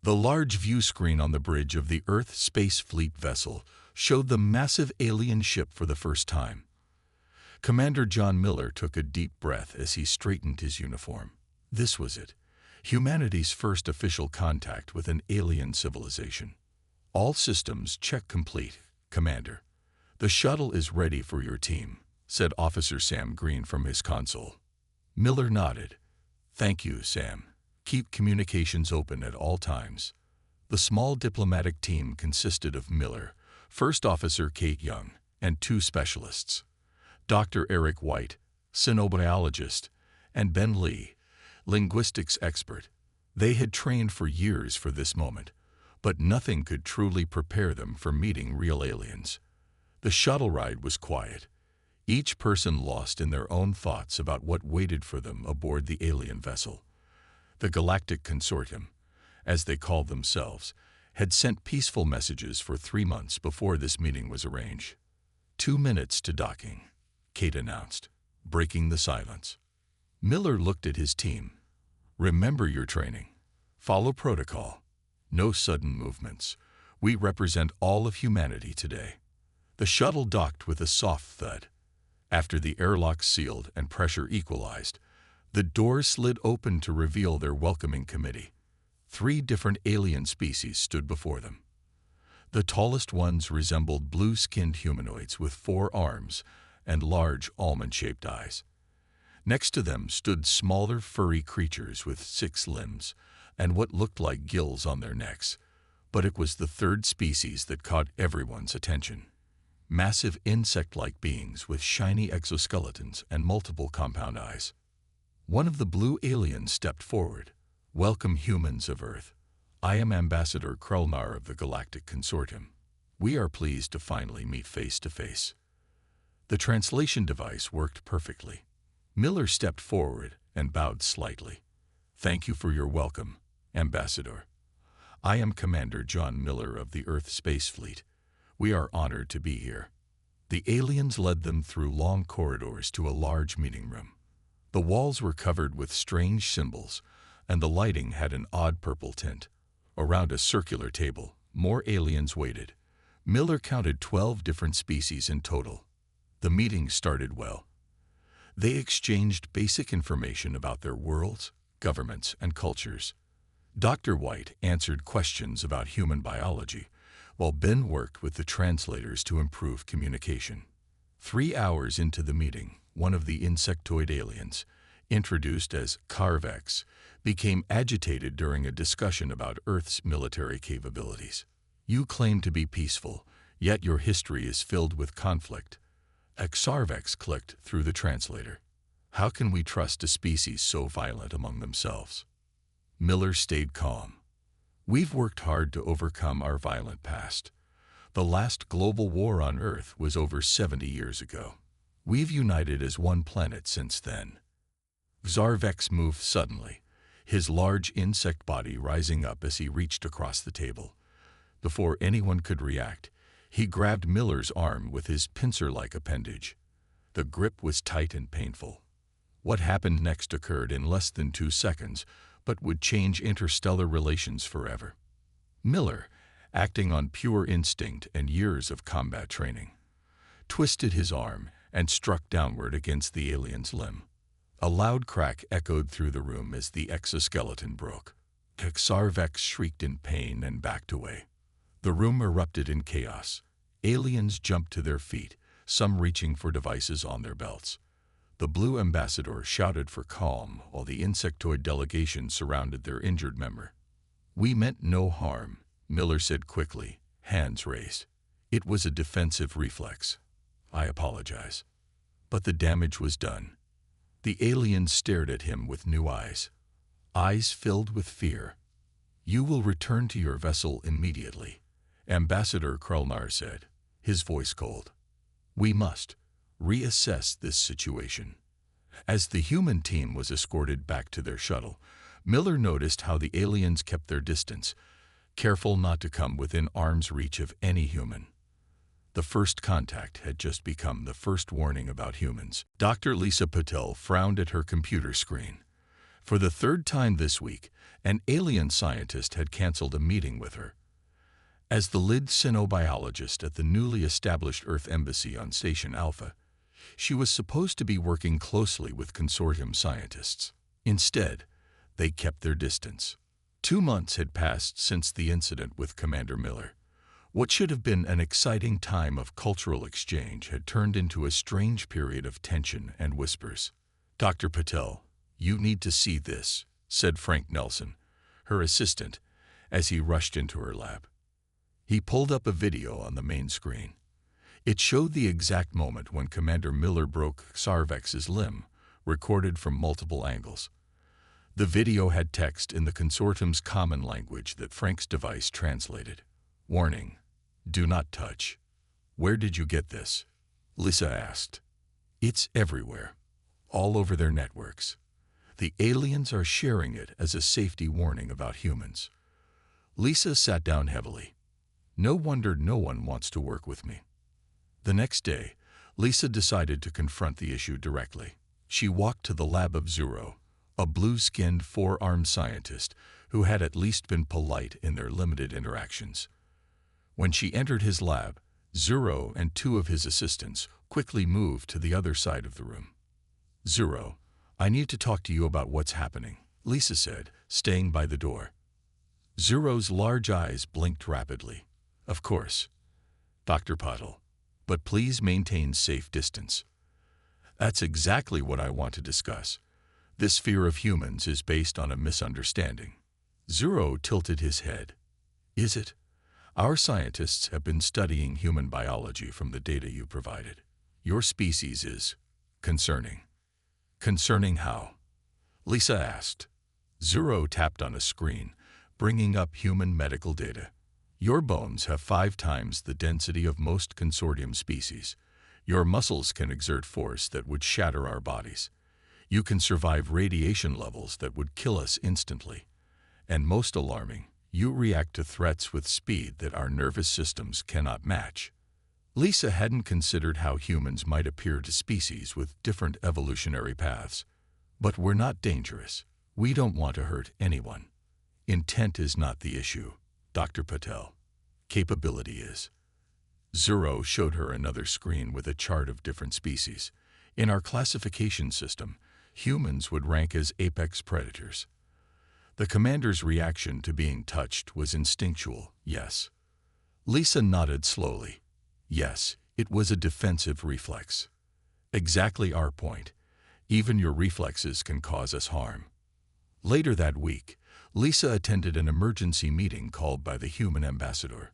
The large view screen on the bridge of the Earth Space Fleet vessel showed the massive alien ship for the first time. Commander John Miller took a deep breath as he straightened his uniform. This was it, humanity's first official contact with an alien civilization. All systems check complete, Commander. The shuttle is ready for your team, said Officer Sam Green from his console. Miller nodded. Thank you, Sam. Keep communications open at all times. The small diplomatic team consisted of Miller, First Officer Kate Young, and 2 specialists, Dr. Eric White, cynobiologist, and Ben Lee, linguistics expert. They had trained for years for this moment, but nothing could truly prepare them for meeting real aliens. The shuttle ride was quiet, each person lost in their own thoughts about what waited for them aboard the alien vessel. The Galactic Consortium, as they called themselves, had sent peaceful messages for 3 months before this meeting was arranged. 2 minutes to docking, Kate announced, breaking the silence. Miller looked at his team. Remember your training. Follow protocol. No sudden movements. We represent all of humanity today. The shuttle docked with a soft thud. After the airlocks sealed and pressure equalized, the doors slid open to reveal their welcoming committee. 3 different alien species stood before them. The tallest ones resembled blue-skinned humanoids with 4 arms and large almond-shaped eyes. Next to them stood smaller furry creatures with 6 limbs and what looked like gills on their necks, but it was the 3rd species that caught everyone's attention. Massive insect-like beings with shiny exoskeletons and multiple compound eyes. One of the blue aliens stepped forward. Welcome, humans of Earth. I am Ambassador Krelnar of the Galactic Consortium. We are pleased to finally meet face to face. The translation device worked perfectly. Miller stepped forward and bowed slightly. Thank you for your welcome, Ambassador. I am Commander John Miller of the Earth Space Fleet. We are honored to be here. The aliens led them through long corridors to a large meeting room. The walls were covered with strange symbols, and the lighting had an odd purple tint. Around a circular table, more aliens waited. Miller counted 12 different species in total. The meeting started well. They exchanged basic information about their worlds, governments, and cultures. Dr. White answered questions about human biology, while Ben worked with the translators to improve communication. 3 hours into the meeting, one of the insectoid aliens, introduced as Carvex, became agitated during a discussion about Earth's military capabilities. You claim to be peaceful, yet your history is filled with conflict. Xarvex clicked through the translator. How can we trust a species so violent among themselves? Miller stayed calm. We've worked hard to overcome our violent past. The last global war on Earth was over 70 years ago. We've united as one planet since then. Xarvex moved suddenly, his large insect body rising up as he reached across the table. Before anyone could react, he grabbed Miller's arm with his pincer-like appendage. The grip was tight and painful. What happened next occurred in less than 2 seconds, but would change interstellar relations forever. Miller, acting on pure instinct and years of combat training, twisted his arm and struck downward against the alien's limb. A loud crack echoed through the room as the exoskeleton broke. Xarvex shrieked in pain and backed away. The room erupted in chaos. Aliens jumped to their feet, some reaching for devices on their belts. The Blue Ambassador shouted for calm while the insectoid delegation surrounded their injured member. We meant no harm, Miller said quickly, hands raised. It was a defensive reflex. I apologize. But the damage was done. The aliens stared at him with new eyes filled with fear. You will return to your vessel immediately, Ambassador Krelnar said, his voice cold. We must reassess this situation. As the human team was escorted back to their shuttle, Miller noticed how the aliens kept their distance, careful not to come within arm's reach of any human. The first contact had just become the first warning about humans. Dr. Lisa Patel frowned at her computer screen. For the third time this week, an alien scientist had canceled a meeting with her. As the lead xenobiologist at the newly established Earth Embassy on Station Alpha, she was supposed to be working closely with consortium scientists. Instead, they kept their distance. 2 months had passed since the incident with Commander Miller. What should have been an exciting time of cultural exchange had turned into a strange period of tension and whispers. "Dr. Patel, you need to see this," said Frank Nelson, her assistant, as he rushed into her lab. He pulled up a video on the main screen. It showed the exact moment when Commander Miller broke Sarvex's limb, recorded from multiple angles. The video had text in the consortium's common language that Frank's device translated. "Warning, do not touch." "Where did you get this?" Lisa asked. "It's everywhere, all over their networks. The aliens are sharing it as a safety warning about humans." Lisa sat down heavily. No wonder no one wants to work with me. The next day, Lisa decided to confront the issue directly. She walked to the lab of Zuro, a blue-skinned, four-armed scientist who had at least been polite in their limited interactions. When she entered his lab, Zuro and 2 of his assistants quickly moved to the other side of the room. "Zuro, I need to talk to you about what's happening," Lisa said, staying by the door. Zuro's large eyes blinked rapidly. "Of course, Dr. Patel, but please maintain safe distance." "That's exactly what I want to discuss. This fear of humans is based on a misunderstanding." Zuro tilted his head. "Is it? Our scientists have been studying human biology from the data you provided. Your species is concerning." "Concerning how?" Lisa asked. Zuro tapped on a screen, bringing up human medical data. "Your bones have 5 times the density of most consortium species. Your muscles can exert force that would shatter our bodies. You can survive radiation levels that would kill us instantly. And most alarming, you react to threats with speed that our nervous systems cannot match." Lisa hadn't considered how humans might appear to species with different evolutionary paths. "But we're not dangerous. We don't want to hurt anyone. Intent is not the issue, Dr. Patel. Capability is." Zuro showed her another screen with a chart of different species. "In our classification system, humans would rank as apex predators." The commander's reaction to being touched was instinctual, yes. Lisa nodded slowly. "Yes, it was a defensive reflex. Exactly our point. Even your reflexes can cause us harm." Later that week, Lisa attended an emergency meeting called by the human ambassador.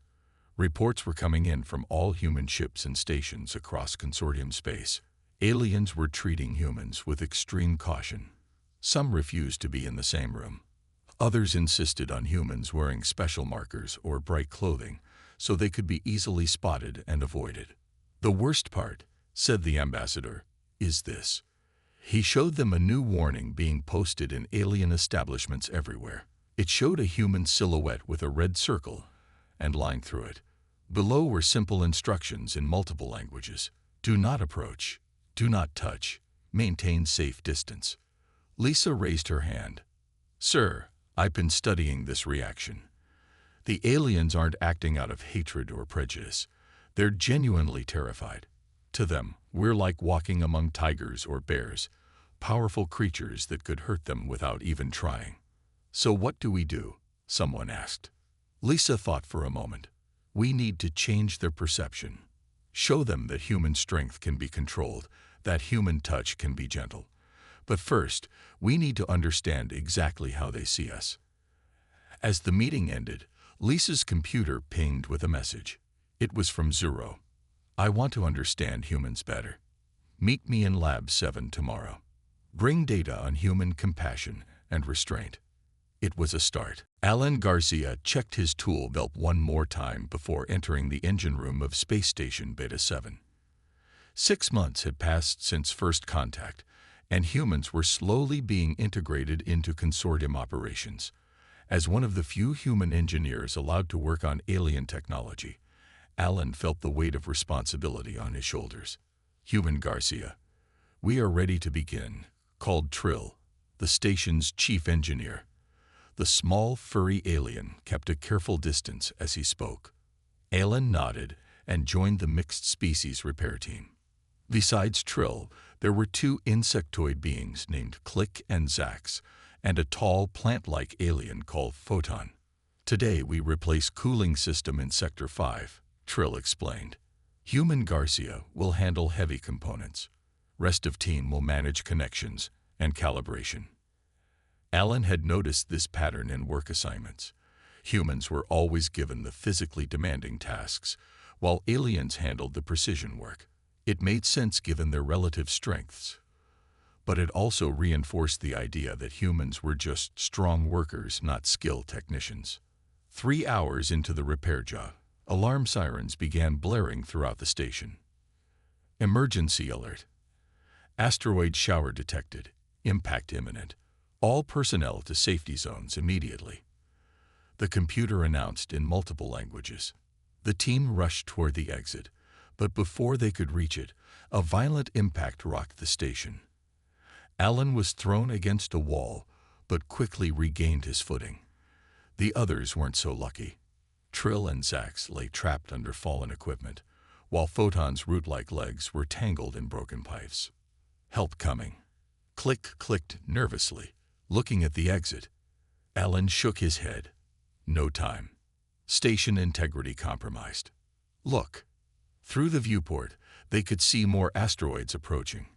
Reports were coming in from all human ships and stations across consortium space. Aliens were treating humans with extreme caution. Some refused to be in the same room. Others insisted on humans wearing special markers or bright clothing so they could be easily spotted and avoided. "The worst part," said the ambassador, "is this." He showed them a new warning being posted in alien establishments everywhere. It showed a human silhouette with a red circle and line through it. Below were simple instructions in multiple languages. "Do not approach. Do not touch. Maintain safe distance." Lisa raised her hand. "Sir, I've been studying this reaction. The aliens aren't acting out of hatred or prejudice. They're genuinely terrified. To them, we're like walking among tigers or bears, powerful creatures that could hurt them without even trying." "So what do we do?" someone asked. Lisa thought for a moment. "We need to change their perception. Show them that human strength can be controlled, that human touch can be gentle. But first, we need to understand exactly how they see us." As the meeting ended, Lisa's computer pinged with a message. It was from Zuro. "I want to understand humans better. Meet me in Lab 7 tomorrow. Bring data on human compassion and restraint." It was a start. Alan Garcia checked his tool belt one more time before entering the engine room of Space Station Beta 7. 6 months had passed since first contact, and humans were slowly being integrated into consortium operations. As one of the few human engineers allowed to work on alien technology, Alan felt the weight of responsibility on his shoulders. "Human Garcia, we are ready to begin," called Trill, the station's chief engineer. The small, furry alien kept a careful distance as he spoke. Alan nodded and joined the mixed-species repair team. Besides Trill, there were two insectoid beings named Click and Zax, and a tall, plant-like alien called Photon. "Today we replace cooling system in Sector 5, Trill explained. Human Garcia will handle heavy components. Rest of team will manage connections and calibration." Alan had noticed this pattern in work assignments. Humans were always given the physically demanding tasks, while aliens handled the precision work. It made sense given their relative strengths. But it also reinforced the idea that humans were just strong workers, not skilled technicians. 3 hours into the repair job, alarm sirens began blaring throughout the station. Emergency alert. Asteroid shower detected. Impact imminent. All personnel to safety zones immediately. The computer announced in multiple languages. The team rushed toward the exit, but before they could reach it, a violent impact rocked the station. Alan was thrown against a wall, but quickly regained his footing. The others weren't so lucky. Trill and Zax lay trapped under fallen equipment, while Photon's root-like legs were tangled in broken pipes. "Help coming." Click clicked nervously, looking at the exit. Alan shook his head. No time. Station integrity compromised. "Look." Through the viewport, they could see more asteroids approaching.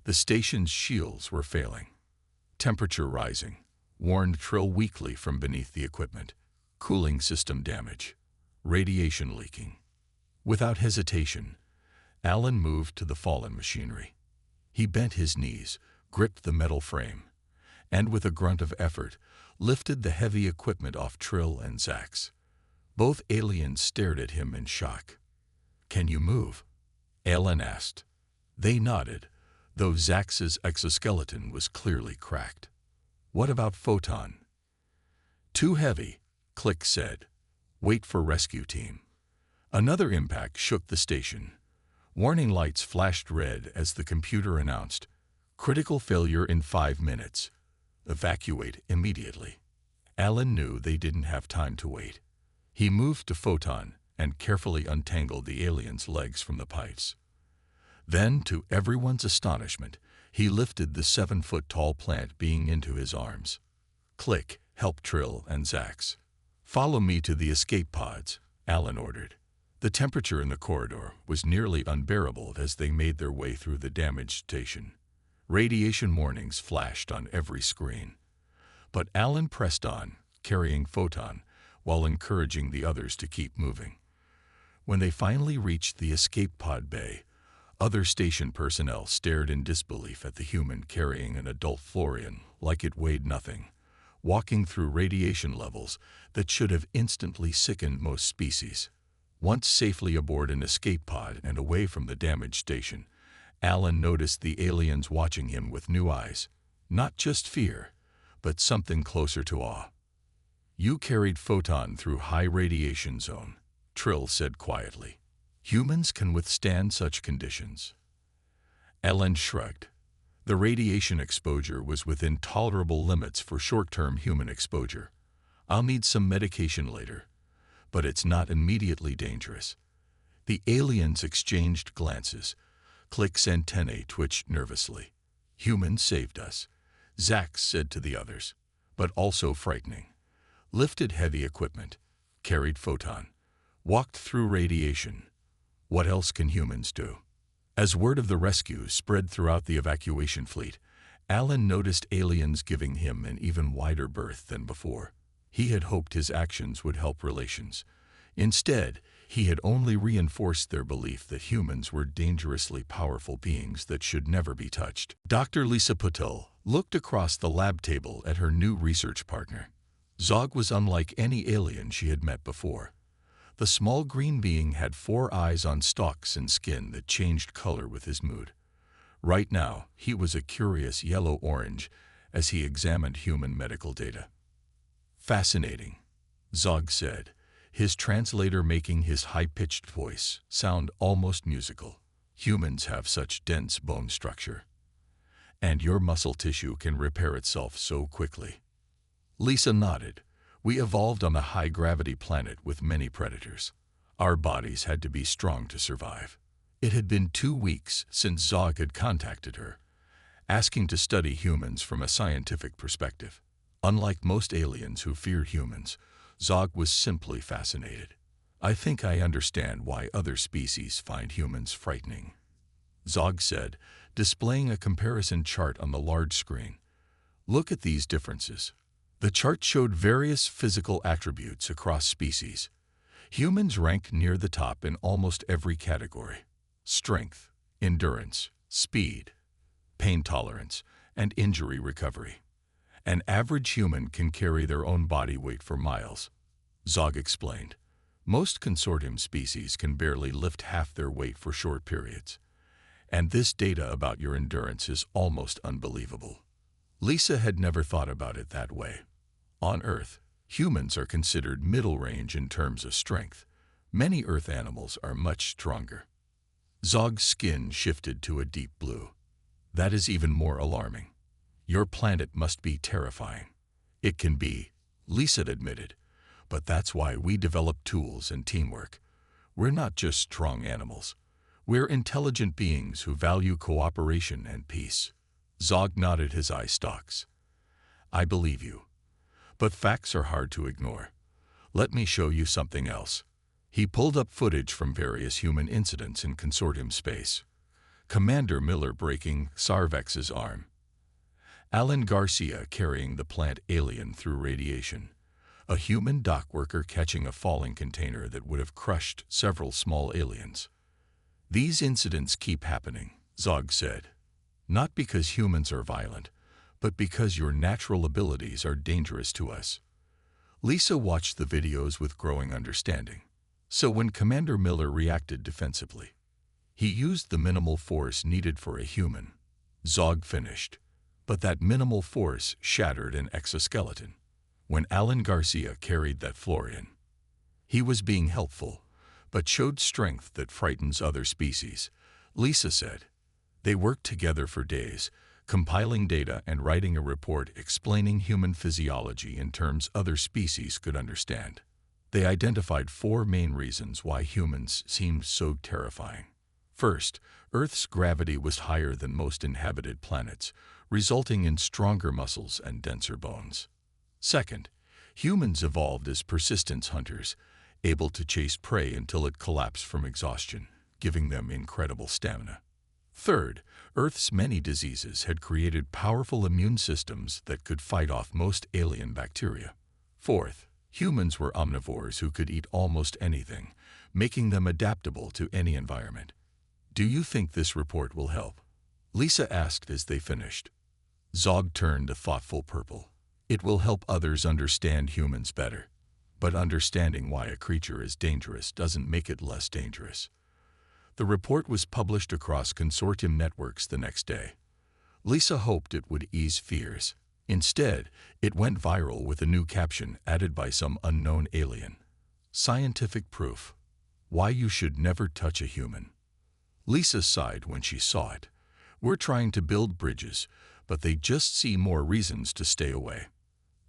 The station's shields were failing. Temperature rising, warned Trill weakly from beneath the equipment. Cooling system damage. Radiation leaking. Without hesitation, Alan moved to the fallen machinery. He bent his knees, gripped the metal frame, and with a grunt of effort, lifted the heavy equipment off Trill and Zax. Both aliens stared at him in shock. "Can you move?" Alan asked. They nodded, though Zax's exoskeleton was clearly cracked. "What about Photon?" "Too heavy," Click said. "Wait for rescue team." Another impact shook the station. Warning lights flashed red as the computer announced, "Critical failure in 5 minutes. Evacuate immediately." Alan knew they didn't have time to wait. He moved to Photon and carefully untangled the alien's legs from the pipes. Then, to everyone's astonishment, he lifted the 7-foot-tall plant being into his arms. Click helped Trill and Zax. "Follow me to the escape pods," Alan ordered. The temperature in the corridor was nearly unbearable as they made their way through the damaged station. Radiation warnings flashed on every screen. But Alan pressed on, carrying Photon, while encouraging the others to keep moving. When they finally reached the escape pod bay, other station personnel stared in disbelief at the human carrying an adult Florian like it weighed nothing, walking through radiation levels that should have instantly sickened most species. Once safely aboard an escape pod and away from the damaged station, Alan noticed the aliens watching him with new eyes, not just fear, but something closer to awe. "You carried Photon through high radiation zone," Trill said quietly. "Humans can withstand such conditions." Alan shrugged. The radiation exposure was within tolerable limits for short-term human exposure. "I'll need some medication later, but it's not immediately dangerous." The aliens exchanged glances. Click's antennae twitched nervously. "Humans saved us," Zax said to the others, "but also frightening." Lifted heavy equipment, carried Photon, walked through radiation. What else can humans do? As word of the rescue spread throughout the evacuation fleet, Alan noticed aliens giving him an even wider berth than before. He had hoped his actions would help relations. Instead, he had only reinforced their belief that humans were dangerously powerful beings that should never be touched. Dr. Lisa Patel looked across the lab table at her new research partner. Zog was unlike any alien she had met before. The small green being had 4 eyes on stalks and skin that changed color with his mood. Right now, he was a curious yellow-orange as he examined human medical data. "Fascinating," Zog said, his translator making his high-pitched voice sound almost musical. "Humans have such dense bone structure." And your muscle tissue can repair itself so quickly. Lisa nodded. We evolved on a high-gravity planet with many predators. Our bodies had to be strong to survive. It had been 2 weeks since Zog had contacted her, asking to study humans from a scientific perspective. Unlike most aliens who fear humans, Zog was simply fascinated. I think I understand why other species find humans frightening, Zog said, displaying a comparison chart on the large screen. Look at these differences. The chart showed various physical attributes across species. Humans ranked near the top in almost every category: strength, endurance, speed, pain tolerance, and injury recovery. An average human can carry their own body weight for miles, Zog explained. Most consortium species can barely lift half their weight for short periods. And this data about your endurance is almost unbelievable. Lisa had never thought about it that way. On Earth, humans are considered middle range in terms of strength. Many Earth animals are much stronger. Zog's skin shifted to a deep blue. That is even more alarming. Your planet must be terrifying. It can be, Lisa admitted, but that's why we develop tools and teamwork. We're not just strong animals. We're intelligent beings who value cooperation and peace. Zog nodded his eye stalks. I believe you. But facts are hard to ignore. Let me show you something else. He pulled up footage from various human incidents in consortium space. Commander Miller breaking Sarvex's arm. Alan Garcia carrying the plant alien through radiation. A human dock worker catching a falling container that would have crushed several small aliens. These incidents keep happening, Zog said. Not because humans are violent, but because your natural abilities are dangerous to us. Lisa watched the videos with growing understanding. So when Commander Miller reacted defensively, he used the minimal force needed for a human. Zog finished. But that minimal force shattered an exoskeleton. When Alan Garcia carried that Florian, he was being helpful, but showed strength that frightens other species, Lisa said. They worked together for days, compiling data and writing a report explaining human physiology in terms other species could understand. They identified 4 main reasons why humans seemed so terrifying. First, Earth's gravity was higher than most inhabited planets, resulting in stronger muscles and denser bones. Second, humans evolved as persistence hunters, able to chase prey until it collapsed from exhaustion, giving them incredible stamina. Third, Earth's many diseases had created powerful immune systems that could fight off most alien bacteria. Fourth, humans were omnivores who could eat almost anything, making them adaptable to any environment. Do you think this report will help? Lisa asked as they finished. Zog turned a thoughtful purple. It will help others understand humans better. But understanding why a creature is dangerous doesn't make it less dangerous. The report was published across consortium networks the next day. Lisa hoped it would ease fears. Instead, it went viral with a new caption added by some unknown alien. Scientific proof. Why you should never touch a human. Lisa sighed when she saw it. We're trying to build bridges, but they just see more reasons to stay away.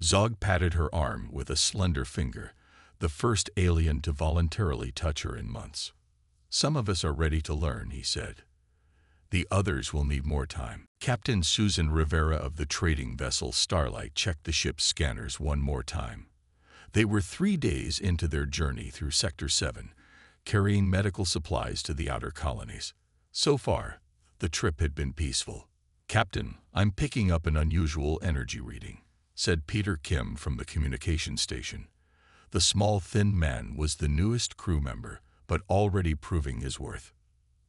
Zog patted her arm with a slender finger, the first alien to voluntarily touch her in months. Some of us are ready to learn, he said. The others will need more time. Captain Susan Rivera of the trading vessel Starlight checked the ship's scanners one more time. They were 3 days into their journey through Sector 7, carrying medical supplies to the outer colonies. So far, the trip had been peaceful. Captain, I'm picking up an unusual energy reading, said Peter Kim from the communication station. The small, thin man was the newest crew member, but already proving his worth.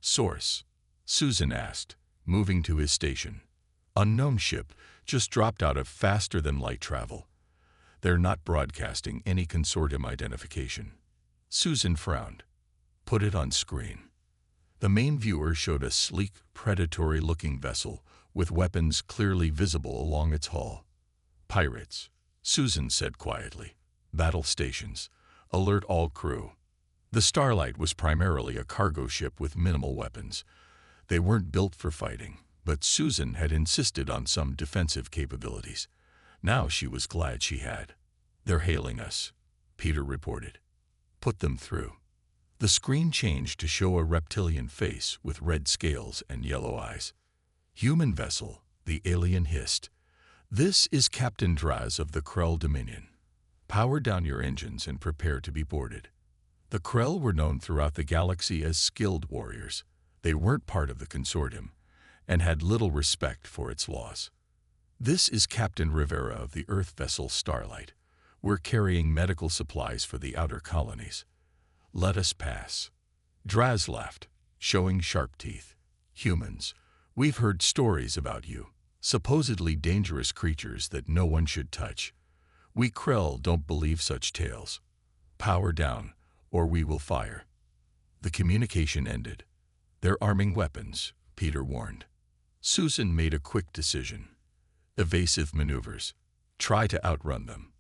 Source? Susan asked, moving to his station. Unknown ship, just dropped out of faster-than-light travel. They're not broadcasting any consortium identification. Susan frowned. Put it on screen. The main viewer showed a sleek, predatory-looking vessel with weapons clearly visible along its hull. Pirates, Susan said quietly. Battle stations. Alert all crew. The Starlight was primarily a cargo ship with minimal weapons. They weren't built for fighting, But Susan had insisted on some defensive capabilities. Now she was glad she had. "They're hailing us," Peter reported. "Put them through." The screen changed to show a reptilian face with red scales and yellow eyes. "Human vessel," the alien hissed. "This is Captain Draz of the Krell Dominion. Power down your engines and prepare to be boarded." The Krell were known throughout the galaxy as skilled warriors. They weren't part of the consortium and had little respect for its laws. "This is Captain Rivera of the Earth vessel Starlight. We're carrying medical supplies for the outer colonies. Let us pass." Draz laughed, showing sharp teeth. "Humans, we've heard stories about you, supposedly dangerous creatures that no one should touch. We Krell don't believe such tales. Power down, or we will fire." The communication ended. "They're arming weapons," Peter warned. Susan made a quick decision. Evasive maneuvers. Try to outrun them.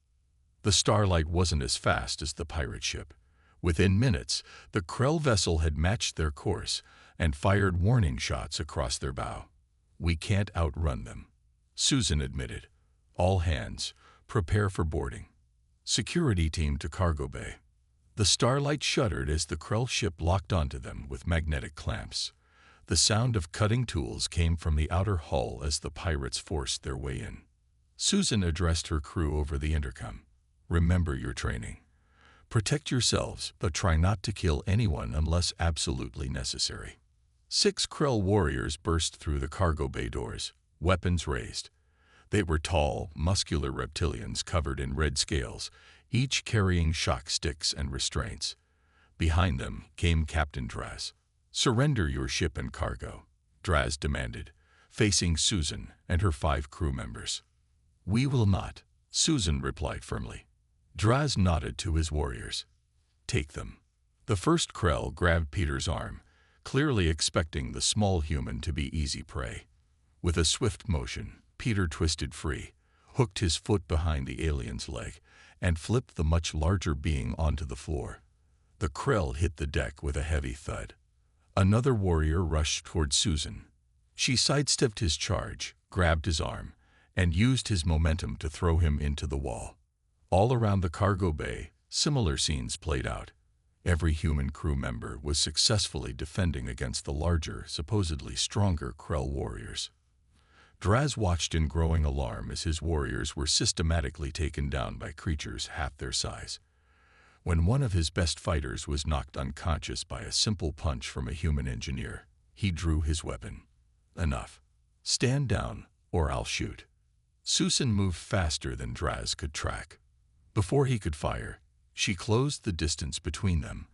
The Starlight wasn't as fast as the pirate ship. Within minutes, the Krell vessel had matched their course and fired warning shots across their bow. "We can't outrun them," Susan admitted. "All hands, prepare for boarding. Security team to cargo bay." The Starlight shuddered as the Krell ship locked onto them with magnetic clamps. The sound of cutting tools came from the outer hull as the pirates forced their way in. Susan addressed her crew over the intercom. "Remember your training. Protect yourselves, but try not to kill anyone unless absolutely necessary." 6 Krell warriors burst through the cargo bay doors, weapons raised. They were tall, muscular reptilians covered in red scales, each carrying shock sticks and restraints. Behind them came Captain Draz. "Surrender your ship and cargo," Draz demanded, facing Susan and her 5 crew members. "We will not," Susan replied firmly. Draz nodded to his warriors. "Take them." The first Krell grabbed Peter's arm, clearly expecting the small human to be easy prey. With a swift motion, Peter twisted free, hooked his foot behind the alien's leg, and flipped the much larger being onto the floor. The Krell hit the deck with a heavy thud. Another warrior rushed toward Susan. She sidestepped his charge, grabbed his arm, and used his momentum to throw him into the wall. All around the cargo bay, similar scenes played out. Every human crew member was successfully defending against the larger, supposedly stronger Krell warriors. Draz watched in growing alarm as his warriors were systematically taken down by creatures half their size. When one of his best fighters was knocked unconscious by a simple punch from a human engineer, he drew his weapon. "Enough. Stand down, or I'll shoot." Susan moved faster than Draz could track. Before he could fire, she closed the distance between them,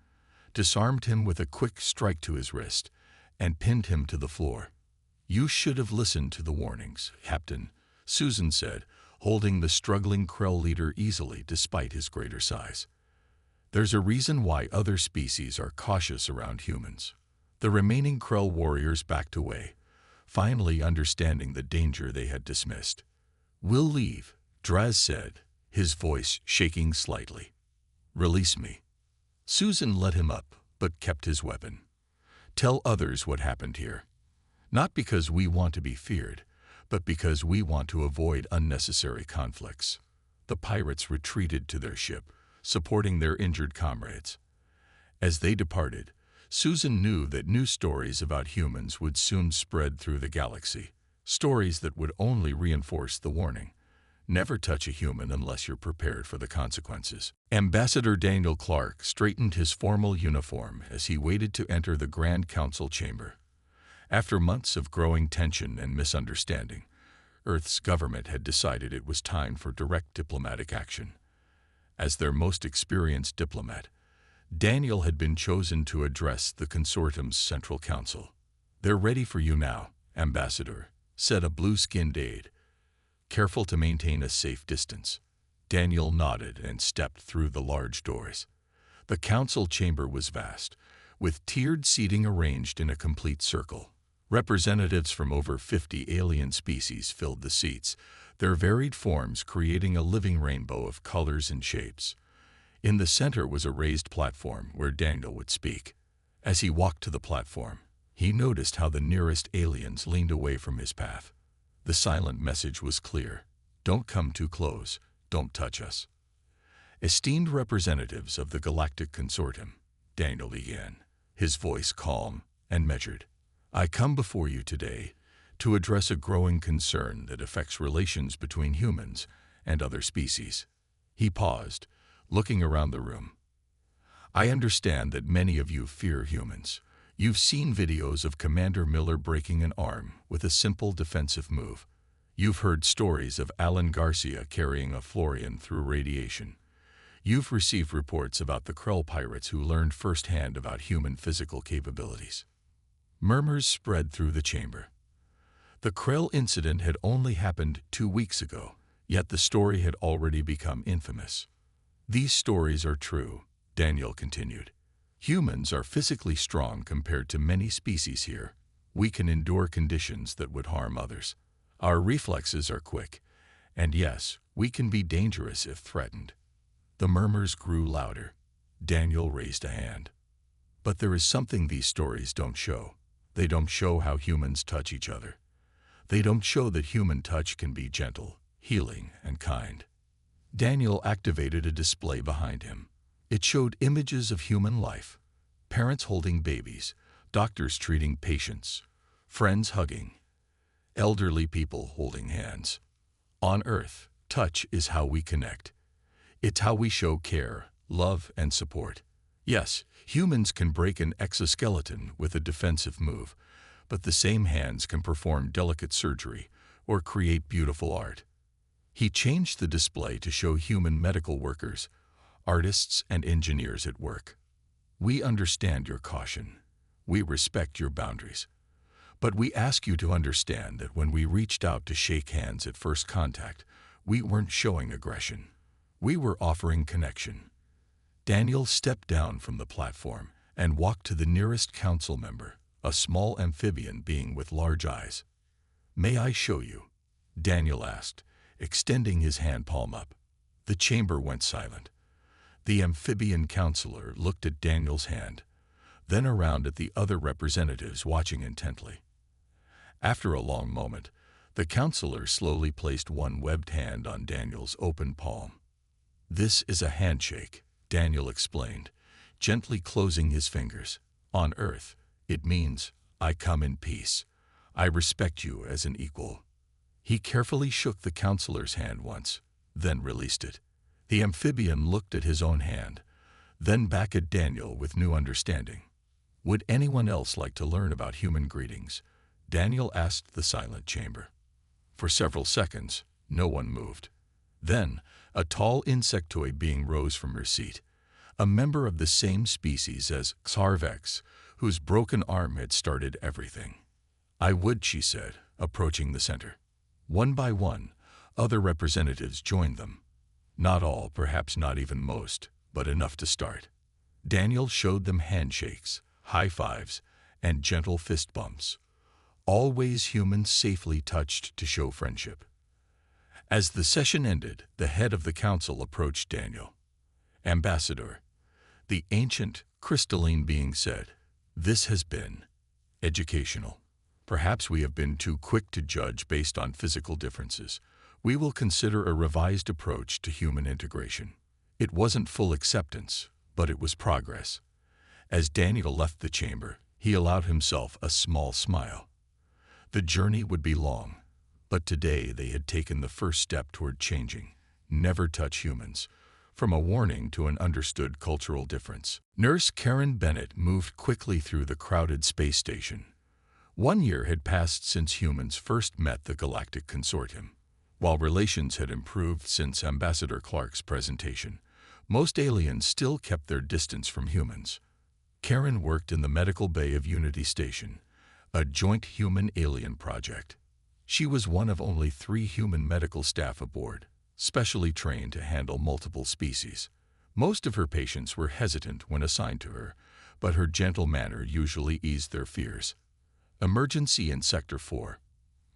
disarmed him with a quick strike to his wrist, and pinned him to the floor. "You should have listened to the warnings, Captain," Susan said, holding the struggling Krell leader easily despite his greater size. "There's a reason why other species are cautious around humans." The remaining Krell warriors backed away, finally understanding the danger they had dismissed. "We'll leave," Draz said, his voice shaking slightly. "Release me." Susan let him up, but kept his weapon. "Tell others what happened here. Not because we want to be feared, but because we want to avoid unnecessary conflicts." The pirates retreated to their ship, supporting their injured comrades. As they departed, Susan knew that new stories about humans would soon spread through the galaxy, stories that would only reinforce the warning. Never touch a human unless you're prepared for the consequences. Ambassador Daniel Clark straightened his formal uniform as he waited to enter the Grand Council chamber. After months of growing tension and misunderstanding, Earth's government had decided it was time for direct diplomatic action. As their most experienced diplomat, Daniel had been chosen to address the consortium's Central Council. "They're ready for you now, Ambassador," said a blue-skinned aide. "Careful to maintain a safe distance." Daniel nodded and stepped through the large doors. The council chamber was vast, with tiered seating arranged in a complete circle. Representatives from over 50 alien species filled the seats, their varied forms creating a living rainbow of colors and shapes. In the center was a raised platform where Daniel would speak. As he walked to the platform, He noticed how the nearest aliens leaned away from his path. The silent message was clear. Don't come too close. Don't touch us. Esteemed representatives of the Galactic Consortium, Daniel began, his voice calm and measured. I come before you today to address a growing concern that affects relations between humans and other species. He paused, looking around the room. I understand that many of you fear humans. You've seen videos of Commander Miller breaking an arm with a simple defensive move. You've heard stories of Alan Garcia carrying a Florian through radiation. You've received reports about the Krell pirates who learned firsthand about human physical capabilities. Murmurs spread through the chamber. The Krell incident had only happened 2 weeks ago, yet the story had already become infamous. These stories are true, Daniel continued. Humans are physically strong compared to many species here. We can endure conditions that would harm others. Our reflexes are quick, and yes, we can be dangerous if threatened. The murmurs grew louder. Daniel raised a hand. But there is something these stories don't show. They don't show how humans touch each other. They don't show that human touch can be gentle, healing, and kind. Daniel activated a display behind him. It showed images of human life, parents holding babies, doctors treating patients, friends hugging, elderly people holding hands. On Earth, touch is how we connect. It's how we show care, love, and support. Yes, humans can break an exoskeleton with a defensive move, but the same hands can perform delicate surgery or create beautiful art. He changed the display to show human medical workers, artists, and engineers at work. We understand your caution. We respect your boundaries. But we ask you to understand that when we reached out to shake hands at first contact, we weren't showing aggression. We were offering connection. Daniel stepped down from the platform and walked to the nearest council member, a small amphibian being with large eyes. May I show you? Daniel asked, extending his hand palm up. The chamber went silent. The amphibian counselor looked at Daniel's hand, then around at the other representatives watching intently. After a long moment, the counselor slowly placed one webbed hand on Daniel's open palm. This is a handshake, Daniel explained, gently closing his fingers. On Earth, it means, I come in peace. I respect you as an equal. He carefully shook the counselor's hand once, then released it. The amphibian looked at his own hand, then back at Daniel with new understanding. Would anyone else like to learn about human greetings? Daniel asked the silent chamber. For several seconds, no one moved. Then, a tall insectoid being rose from her seat, a member of the same species as Xarvex, whose broken arm had started everything. I would, she said, approaching the center. One by one, other representatives joined them. Not all, perhaps not even most, but enough to start. Daniel showed them handshakes, high fives, and gentle fist bumps. Always humans safely touched to show friendship. As the session ended, the head of the council approached Daniel. Ambassador, the ancient, crystalline being said, this has been educational. Perhaps we have been too quick to judge based on physical differences. We will consider a revised approach to human integration. It wasn't full acceptance, but it was progress. As Daniel left the chamber, he allowed himself a small smile. The journey would be long, but today they had taken the first step toward changing. Never touch humans, from a warning to an understood cultural difference. Nurse Karen Bennett moved quickly through the crowded space station. 1 year had passed since humans first met the Galactic Consortium. While relations had improved since Ambassador Clark's presentation, most aliens still kept their distance from humans. Karen worked in the medical bay of Unity Station, a joint human-alien project. She was one of only 3 human medical staff aboard, specially trained to handle multiple species. Most of her patients were hesitant when assigned to her, but her gentle manner usually eased their fears. Emergency in Sector 4.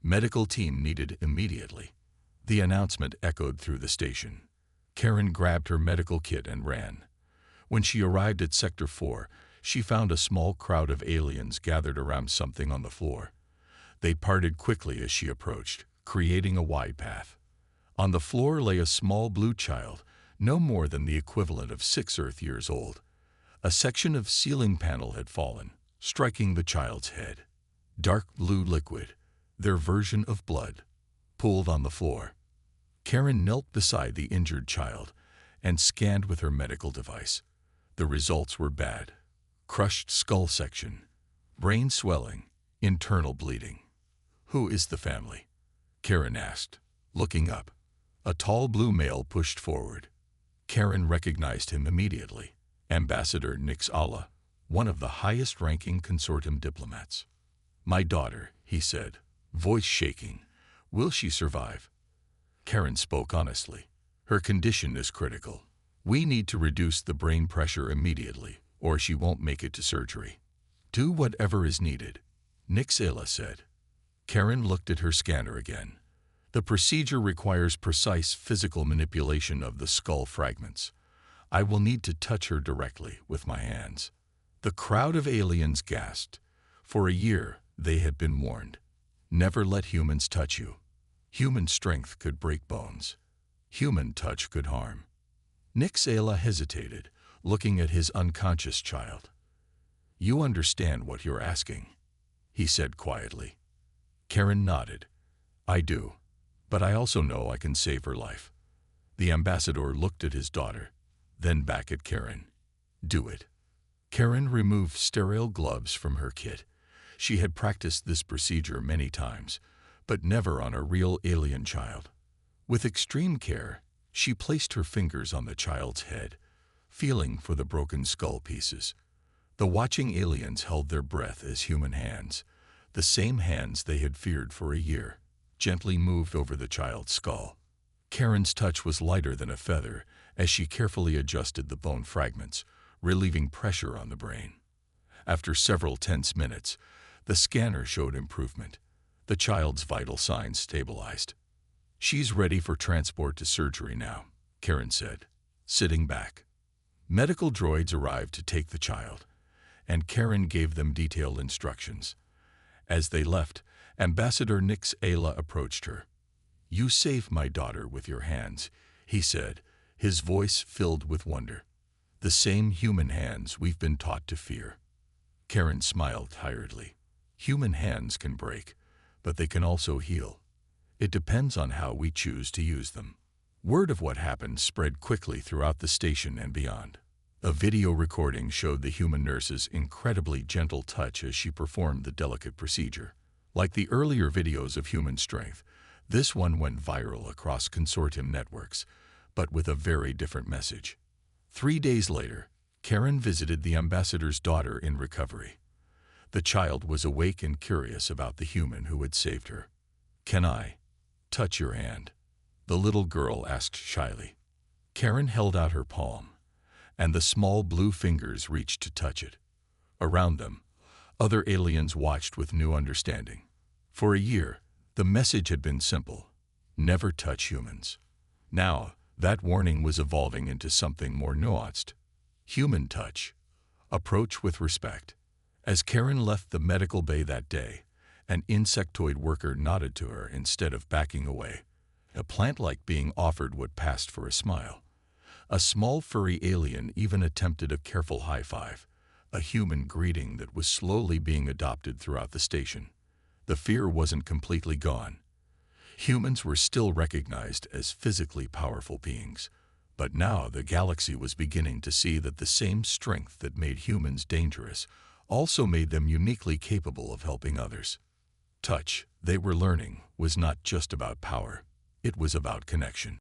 Medical team needed immediately. The announcement echoed through the station. Karen grabbed her medical kit and ran. When she arrived at Sector 4, she found a small crowd of aliens gathered around something on the floor. They parted quickly as she approached, creating a wide path. On the floor lay a small blue child, no more than the equivalent of 6 Earth years old. A section of ceiling panel had fallen, striking the child's head. Dark blue liquid, their version of blood, pooled on the floor. Karen knelt beside the injured child and scanned with her medical device. The results were bad. Crushed skull section, brain swelling, internal bleeding. "Who is the family?" Karen asked, looking up. A tall blue male pushed forward. Karen recognized him immediately. Ambassador Nix Allah, one of the highest-ranking consortium diplomats. "My daughter," he said, voice shaking. "Will she survive?" Karen spoke honestly. "Her condition is critical. We need to reduce the brain pressure immediately, or she won't make it to surgery." "Do whatever is needed," Nix Allah said. Karen looked at her scanner again. "The procedure requires precise physical manipulation of the skull fragments. I will need to touch her directly with my hands." The crowd of aliens gasped. For a year, they had been warned. Never let humans touch you. Human strength could break bones. Human touch could harm. Nix Allah hesitated, looking at his unconscious child. "You understand what you're asking," he said quietly. Karen nodded. "I do, but I also know I can save her life." The ambassador looked at his daughter, then back at Karen. "Do it." Karen removed sterile gloves from her kit. She had practiced this procedure many times, but never on a real alien child. With extreme care, she placed her fingers on the child's head, feeling for the broken skull pieces. The watching aliens held their breath as human hands, the same hands they had feared for a year, gently moved over the child's skull. Karen's touch was lighter than a feather as she carefully adjusted the bone fragments, relieving pressure on the brain. After several tense minutes, the scanner showed improvement. The child's vital signs stabilized. "She's ready for transport to surgery now," Karen said, sitting back. Medical droids arrived to take the child, and Karen gave them detailed instructions. As they left, Ambassador Nix Allah approached her. "You saved my daughter with your hands," he said, his voice filled with wonder. "The same human hands we've been taught to fear." Karen smiled tiredly. "Human hands can break, but they can also heal. It depends on how we choose to use them." Word of what happened spread quickly throughout the station and beyond. A video recording showed the human nurse's incredibly gentle touch as she performed the delicate procedure. Like the earlier videos of human strength, this one went viral across consortium networks, but with a very different message. 3 days later, Karen visited the ambassador's daughter in recovery. The child was awake and curious about the human who had saved her. "Can I touch your hand?" the little girl asked shyly. Karen held out her palm, and the small blue fingers reached to touch it. Around them, other aliens watched with new understanding. For a year, the message had been simple: never touch humans. Now, that warning was evolving into something more nuanced. Human touch. Approach with respect. As Karen left the medical bay that day, an insectoid worker nodded to her instead of backing away, a plant-like being offered what passed for a smile. A small furry alien even attempted a careful high five, a human greeting that was slowly being adopted throughout the station. The fear wasn't completely gone. Humans were still recognized as physically powerful beings, but now the galaxy was beginning to see that the same strength that made humans dangerous also made them uniquely capable of helping others. Touch, they were learning, was not just about power. It was about connection.